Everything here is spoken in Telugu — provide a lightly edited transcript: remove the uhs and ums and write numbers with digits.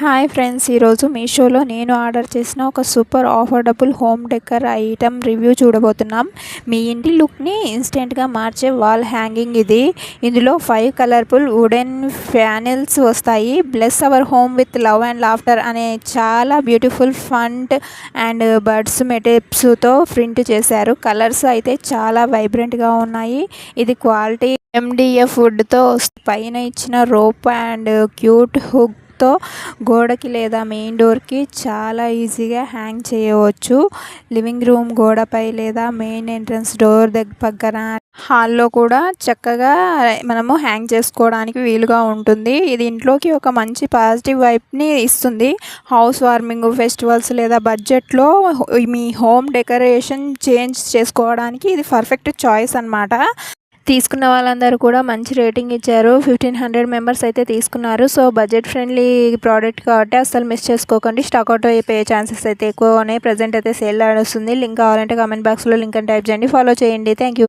హాయ్ ఫ్రెండ్స్, ఈరోజు మీషోలో నేను ఆర్డర్ చేసిన ఒక super affordable home decor item review చూడబోతున్నాం. మీ ఇంటి లుక్ని ఇన్స్టెంట్గా మార్చే వాల్ హ్యాంగింగ్ ఇది. ఇందులో 5 కలర్ఫుల్ వుడెన్ ప్యానెల్స్ వస్తాయి. Bless our home with love and laughter అనే చాలా బ్యూటిఫుల్ ఫంట్ అండ్ బర్డ్స్ మెటిప్స్తో ప్రింట్ చేశారు. కలర్స్ అయితే చాలా వైబ్రెంట్గా ఉన్నాయి. ఇది క్వాలిటీ MDF వుడ్తో పైన ఇచ్చిన రోప్ అండ్ క్యూట్ హుక్ తో గోడకి లేదా మెయిన్ డోర్కి చాలా ఈజీగా హ్యాంగ్ చేయవచ్చు. లివింగ్ రూమ్ గోడపై లేదా మెయిన్ ఎంట్రన్స్ డోర్ పక్కన హాల్లో కూడా చక్కగా మనము హ్యాంగ్ చేసుకోవడానికి వీలుగా ఉంటుంది. ఇది ఇంట్లోకి ఒక మంచి పాజిటివ్ వైబ్ని ఇస్తుంది. హౌస్ వార్మింగ్, ఫెస్టివల్స్ లేదా బడ్జెట్లో మీ హోమ్ డెకరేషన్ చేంజ్ చేసుకోవడానికి ఇది పర్ఫెక్ట్ చాయిస్ అన్నమాట. తీసుకున్న వాళ్ళందరూ కూడా మంచి రేటింగ్ ఇచ్చారు. 1500 మెంబర్స్ అయితే తీసుకున్నారు. సో బడ్జెట్ ఫ్రెండ్లీ ప్రోడక్ట్ కాబట్టి అస్సలు మిస్ చేసుకోకండి. స్టాక్ అవుట్ అయిపోయే ఛాన్సెస్ అయితే ఎక్కువ ఉన్నాయి. ప్రజెంట్ అయితే సేల్ నడుస్తుంది. లింక్ కావాలంటే కామెంట్ బాక్స్లో లింక్ అని టైప్ చేయండి. ఫాలో చేయండి. Thank you.